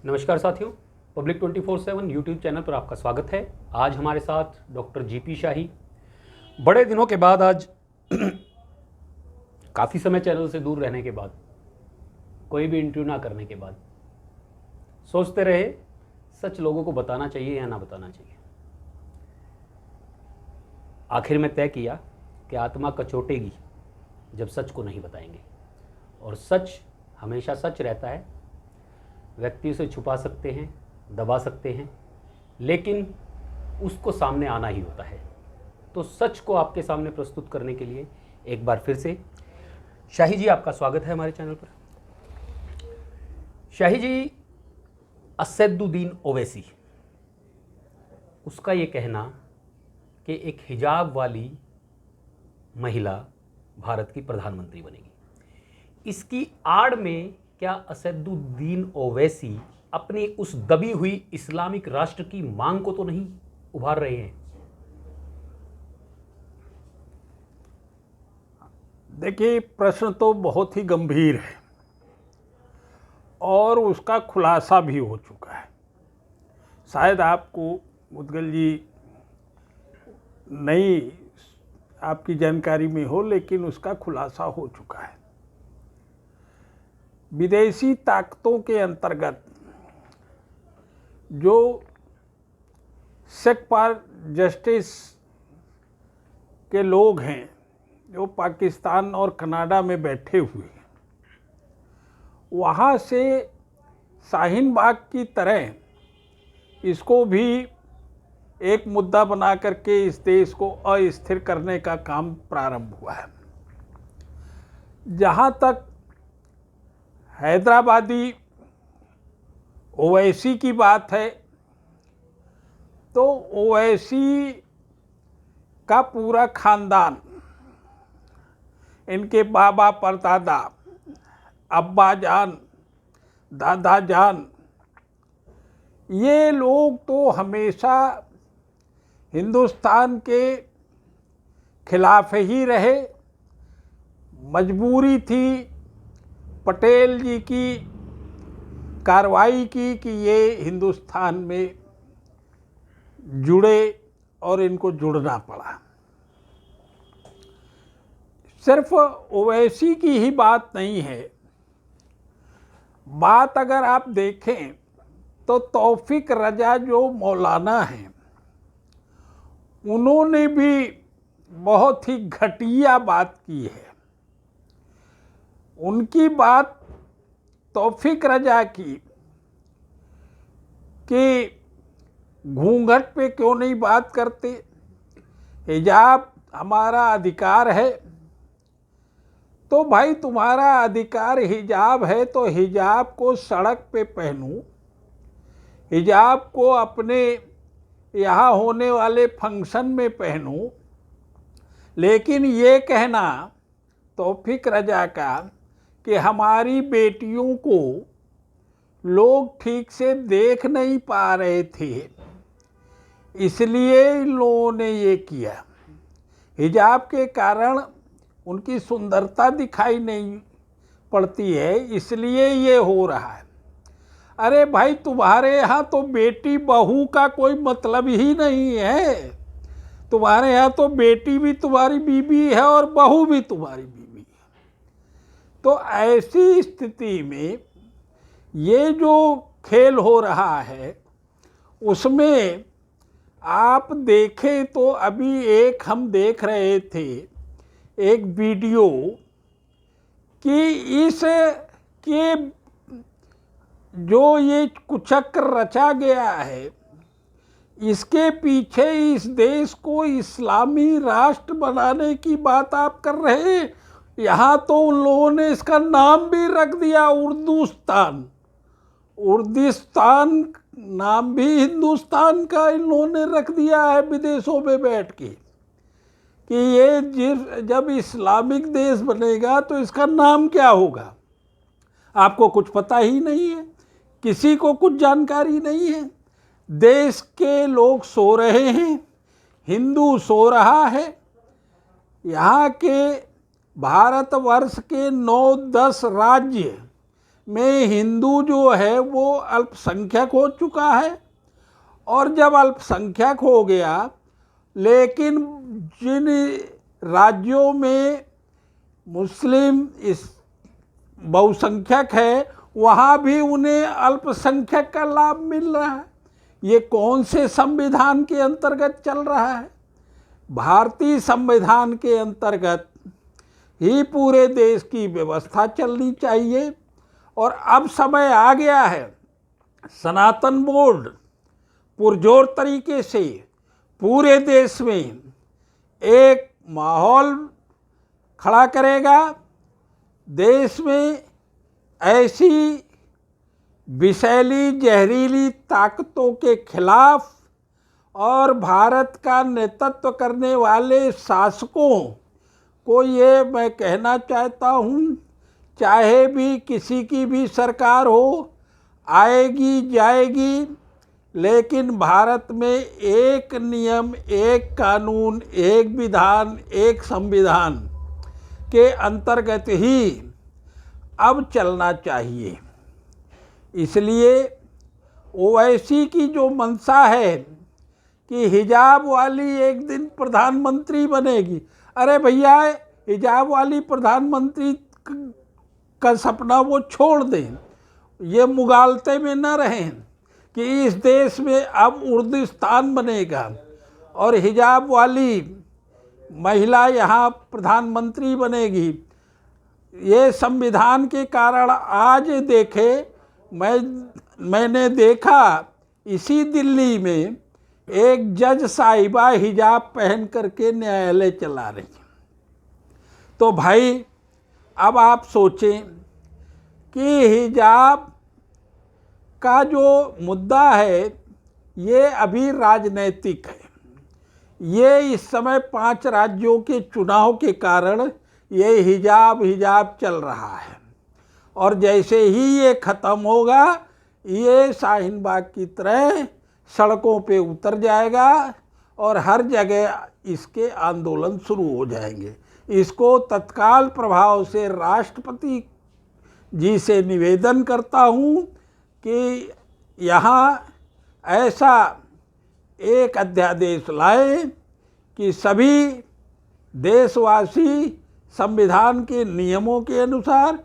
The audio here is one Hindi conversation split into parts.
नमस्कार साथियों, पब्लिक 24/7 यूट्यूब चैनल पर आपका स्वागत है। आज हमारे साथ डॉक्टर जीपी शाही। बड़े दिनों के बाद आज काफ़ी समय चैनल से दूर रहने के बाद, कोई भी इंटरव्यू ना करने के बाद सोचते रहे सच लोगों को बताना चाहिए या ना बताना चाहिए। आखिर में तय किया कि आत्मा कचोटेगी जब सच को नहीं बताएंगे, और सच हमेशा सच रहता है। व्यक्ति उसे छुपा सकते हैं, दबा सकते हैं, लेकिन उसको सामने आना ही होता है। तो सच को आपके सामने प्रस्तुत करने के लिए एक बार फिर से शाही जी, आपका स्वागत है हमारे चैनल पर। शाही जी, असदुद्दीन ओवैसी, उसका ये कहना कि एक हिजाब वाली महिला भारत की प्रधानमंत्री बनेगी, इसकी आड़ में क्या असदुद्दीन ओवैसी अपनी उस दबी हुई इस्लामिक राष्ट्र की मांग को तो नहीं उभार रहे हैं? देखिए, प्रश्न तो बहुत ही गंभीर है और उसका खुलासा भी हो चुका है। शायद आपको मुदगल जी नई आपकी जानकारी में हो, लेकिन उसका खुलासा हो चुका है। विदेशी ताकतों के अंतर्गत जो सेक्युलर जस्टिस के लोग हैं, जो पाकिस्तान और कनाडा में बैठे हुए हैं, वहाँ से शाहीन बाग की तरह इसको भी एक मुद्दा बना करके इस देश को अस्थिर करने का काम प्रारंभ हुआ है। जहाँ तक हैदराबादी ओवैसी की बात है, तो ओवैसी का पूरा खानदान, इनके बाबा परदादा, अब्बा जान, दादा जान, ये लोग तो हमेशा हिंदुस्तान के खिलाफ ही रहे। मजबूरी थी पटेल जी की कार्रवाई की कि ये हिंदुस्तान में जुड़े और इनको जुड़ना पड़ा। सिर्फ ओवैसी की ही बात नहीं है, बात अगर आप देखें तो तौफीक रजा जो मौलाना हैं, उन्होंने भी बहुत ही घटिया बात की है। उनकी बात तौफीक रजा की कि घूंघट पे क्यों नहीं बात करते, हिजाब हमारा अधिकार है। तो भाई, तुम्हारा अधिकार हिजाब है तो हिजाब को सड़क पे पहनूं, हिजाब को अपने यहाँ होने वाले फंक्शन में पहनूं, लेकिन ये कहना तौफीक रजा का कि हमारी बेटियों को लोग ठीक से देख नहीं पा रहे थे, इसलिए इन लोगों ने ये किया, हिजाब के कारण उनकी सुंदरता दिखाई नहीं पड़ती है, इसलिए ये हो रहा है। अरे भाई, तुम्हारे यहाँ तो बेटी बहू का कोई मतलब ही नहीं है। तुम्हारे यहाँ तो बेटी भी तुम्हारी बीबी है और बहू भी तुम्हारी बीबी है। तो ऐसी स्थिति में ये जो खेल हो रहा है, उसमें आप देखें तो अभी एक हम देख रहे थे एक वीडियो कि इस के जो ये कुचक्र रचा गया है, इसके पीछे इस देश को इस्लामी राष्ट्र बनाने की बात आप कर रहे हैं। यहाँ तो उन लोगों ने इसका नाम भी रख दिया उर्दूस्तान। उर्दिस्तान नाम भी हिंदुस्तान का इन लोगों ने रख दिया है विदेशों में बैठ के, कि ये जब इस्लामिक देश बनेगा तो इसका नाम क्या होगा। आपको कुछ पता ही नहीं है, किसी को कुछ जानकारी नहीं है। देश के लोग सो रहे हैं, हिंदू सो रहा है। यहाँ के भारतवर्ष के 9-10 राज्य में हिंदू जो है वो अल्पसंख्यक हो चुका है, और जब अल्पसंख्यक हो गया, लेकिन जिन राज्यों में मुस्लिम इस बहुसंख्यक है वहाँ भी उन्हें अल्पसंख्यक का लाभ मिल रहा है। ये कौन से संविधान के अंतर्गत चल रहा है? भारतीय संविधान के अंतर्गत ही पूरे देश की व्यवस्था चलनी चाहिए। और अब समय आ गया है, सनातन बोर्ड पुरजोर तरीके से पूरे देश में एक माहौल खड़ा करेगा। देश में ऐसी विषैली जहरीली ताकतों के खिलाफ और भारत का नेतृत्व करने वाले शासकों को ये मैं कहना चाहता हूँ, चाहे भी किसी की भी सरकार हो, आएगी जाएगी, लेकिन भारत में एक नियम, एक कानून, एक विधान, एक संविधान के अंतर्गत ही अब चलना चाहिए। इसलिए ओवैसी की जो मंशा है कि हिजाब वाली एक दिन प्रधानमंत्री बनेगी, अरे भैया हिजाब वाली प्रधानमंत्री का सपना वो छोड़ दें। ये मुगालते में न रहें कि इस देश में अब उर्दुस्तान बनेगा और हिजाब वाली महिला यहाँ प्रधानमंत्री बनेगी। ये संविधान के कारण आज देखे, मैंने देखा इसी दिल्ली में एक जज साहिबा हिजाब पहन करके न्यायालय चला रही। तो भाई अब आप सोचें कि हिजाब का जो मुद्दा है ये अभी राजनैतिक है। ये इस समय 5 राज्यों के चुनाव के कारण ये हिजाब चल रहा है, और जैसे ही ये ख़त्म होगा ये शाहीन बाग की तरह सड़कों पे उतर जाएगा और हर जगह इसके आंदोलन शुरू हो जाएंगे। इसको तत्काल प्रभाव से राष्ट्रपति जी से निवेदन करता हूँ कि यहाँ ऐसा एक अध्यादेश लाए कि सभी देशवासी संविधान के नियमों के अनुसार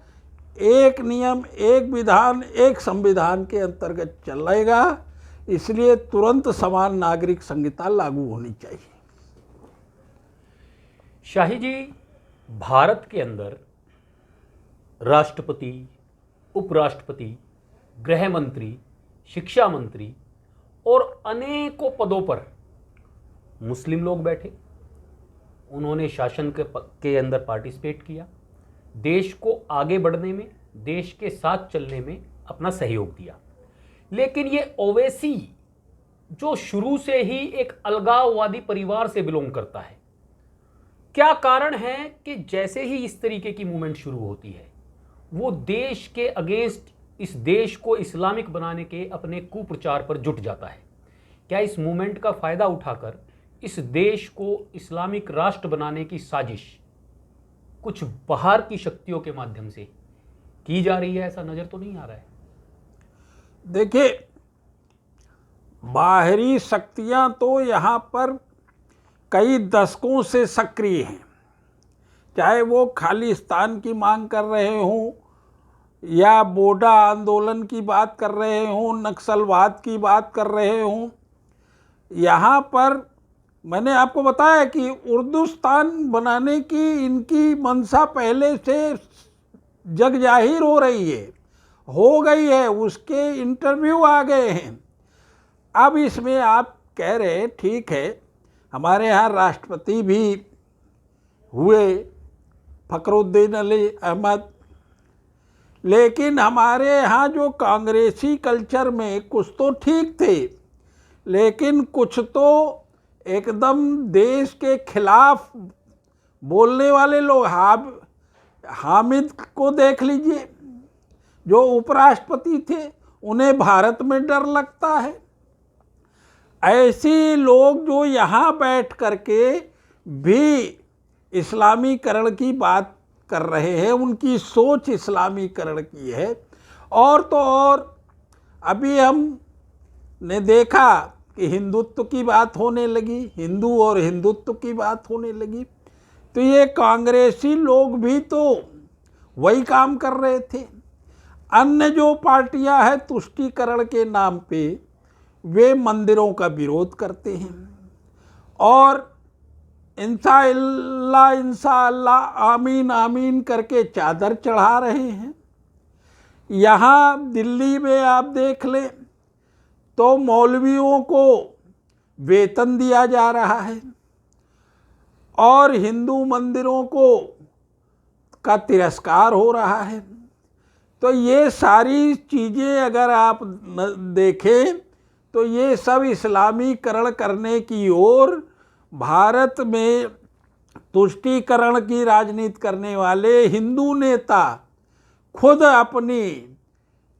एक नियम, एक विधान, एक संविधान के अंतर्गत चलेगा। इसलिए तुरंत समान नागरिक संहिता लागू होनी चाहिए। शाही जी, भारत के अंदर राष्ट्रपति, उपराष्ट्रपति, गृह मंत्री, शिक्षा मंत्री और अनेकों पदों पर मुस्लिम लोग बैठे। उन्होंने शासन के अंदर पार्टिसिपेट किया, देश को आगे बढ़ने में, देश के साथ चलने में अपना सहयोग दिया। लेकिन ये ओवैसी जो शुरू से ही एक अलगाववादी परिवार से बिलोंग करता है, क्या कारण है कि जैसे ही इस तरीके की मूवमेंट शुरू होती है वो देश के अगेंस्ट, इस देश को इस्लामिक बनाने के अपने कुप्रचार पर जुट जाता है? क्या इस मूवमेंट का फायदा उठाकर इस देश को इस्लामिक राष्ट्र बनाने की साजिश कुछ बाहर की शक्तियों के माध्यम से की जा रही है? ऐसा नजर तो नहीं आ रहा है? देखिए, बाहरी शक्तियां तो यहाँ पर कई दशकों से सक्रिय हैं, चाहे वो खालिस्तान की मांग कर रहे हों या बोडा आंदोलन की बात कर रहे हों, नक्सलवाद की बात कर रहे हों। यहाँ पर मैंने आपको बताया कि उर्दुस्तान बनाने की इनकी मंशा पहले से जग जाहिर हो रही है, हो गई है, उसके इंटरव्यू आ गए हैं। अब इसमें आप कह रहे हैं ठीक है, हमारे यहाँ राष्ट्रपति भी हुए फखरुद्दीन अली अहमद, लेकिन हमारे यहाँ जो कांग्रेसी कल्चर में कुछ तो ठीक थे, लेकिन कुछ तो एकदम देश के खिलाफ बोलने वाले लोग। हामिद को देख लीजिए, जो उपराष्ट्रपति थे, उन्हें भारत में डर लगता है। ऐसे लोग जो यहाँ बैठ करके भी इस्लामीकरण की बात कर रहे हैं, उनकी सोच इस्लामीकरण की है, और तो और अभी हम ने देखा कि हिंदुत्व की बात होने लगी, हिंदू और हिंदुत्व की बात होने लगी, तो ये कांग्रेसी लोग भी तो वही काम कर रहे थे। अन्य जो पार्टियां हैं तुष्टीकरण के नाम पे वे मंदिरों का विरोध करते हैं और इंशाअल्लाह इंशाअल्लाह आमीन आमीन करके चादर चढ़ा रहे हैं। यहाँ दिल्ली में आप देख लें तो मौलवियों को वेतन दिया जा रहा है और हिंदू मंदिरों का तिरस्कार हो रहा है। तो ये सारी चीज़ें अगर आप देखें तो ये सब इस्लामीकरण करने की ओर भारत में तुष्टीकरण की राजनीति करने वाले हिंदू नेता खुद अपनी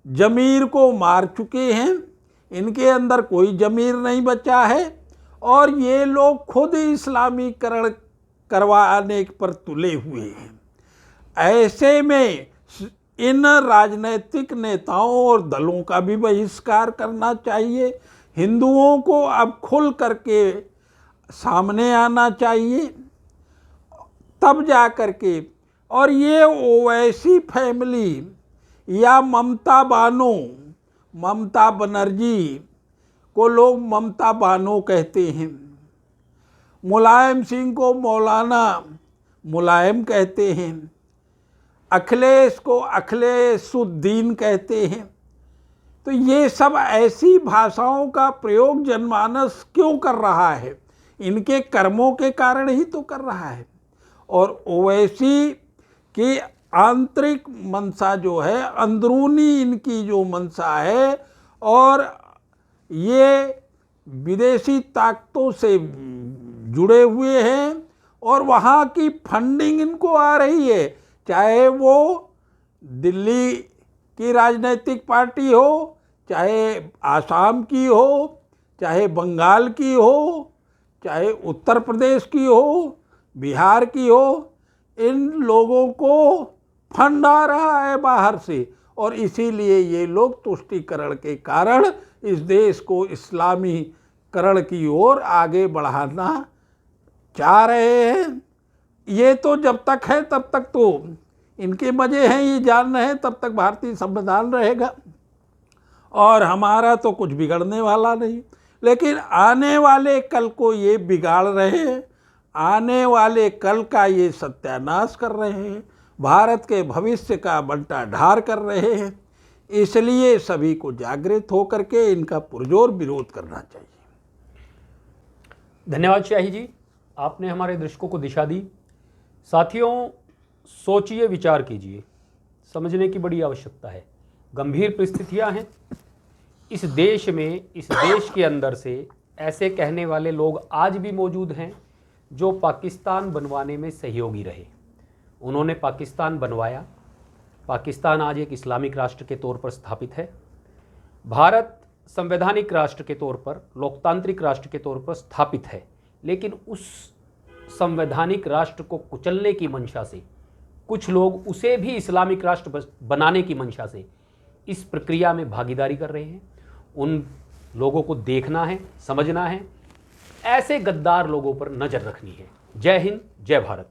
जमीर को मार चुके हैं। इनके अंदर कोई जमीर नहीं बचा है और ये लोग खुद इस्लामीकरण करवाने पर तुले हुए हैं। ऐसे में इन राजनीतिक नेताओं और दलों का भी बहिष्कार करना चाहिए। हिंदुओं को अब खुल करके सामने आना चाहिए, तब जा कर के। और ये ओवैसी फैमिली या ममता बनर्जी को लोग ममता बानो कहते हैं, मुलायम सिंह को मौलाना मुलायम कहते हैं, अखिलेश को अखिलेशुद्दीन कहते हैं। तो ये सब ऐसी भाषाओं का प्रयोग जनमानस क्यों कर रहा है? इनके कर्मों के कारण ही तो कर रहा है। और ओवैसी की आंतरिक मंशा जो है, अंदरूनी इनकी जो मंशा है, और ये विदेशी ताकतों से जुड़े हुए हैं और वहाँ की फंडिंग इनको आ रही है, चाहे वो दिल्ली की राजनीतिक पार्टी हो, चाहे आसाम की हो, चाहे बंगाल की हो, चाहे उत्तर प्रदेश की हो, बिहार की हो। इन लोगों को फंड आ रहा है बाहर से और इसीलिए ये लोग तुष्टीकरण के कारण इस देश को इस्लामीकरण की ओर आगे बढ़ाना चाह रहे हैं। ये तो जब तक है तब तक तो इनके मजे हैं, ये जान रहे हैं, तब तक भारतीय संविधान रहेगा और हमारा तो कुछ बिगड़ने वाला नहीं। लेकिन आने वाले कल को ये बिगाड़ रहे हैं, आने वाले कल का ये सत्यानाश कर रहे हैं, भारत के भविष्य का बंटा ढार कर रहे हैं। इसलिए सभी को जागृत होकर के इनका पुरजोर विरोध करना चाहिए। धन्यवाद शाही जी, आपने हमारे दर्शकों को दिशा दी। साथियों, सोचिए, विचार कीजिए, समझने की बड़ी आवश्यकता है। गंभीर परिस्थितियां हैं इस देश में। इस देश के अंदर से ऐसे कहने वाले लोग आज भी मौजूद हैं जो पाकिस्तान बनवाने में सहयोगी रहे। उन्होंने पाकिस्तान बनवाया। पाकिस्तान आज एक इस्लामिक राष्ट्र के तौर पर स्थापित है। भारत संवैधानिक राष्ट्र के तौर पर, लोकतांत्रिक राष्ट्र के तौर पर स्थापित है। लेकिन उस संवैधानिक राष्ट्र को कुचलने की मंशा से कुछ लोग उसे भी इस्लामिक राष्ट्र बनाने की मंशा से इस प्रक्रिया में भागीदारी कर रहे हैं। उन लोगों को देखना है, समझना है, ऐसे गद्दार लोगों पर नज़र रखनी है। जय हिंद, जय भारत।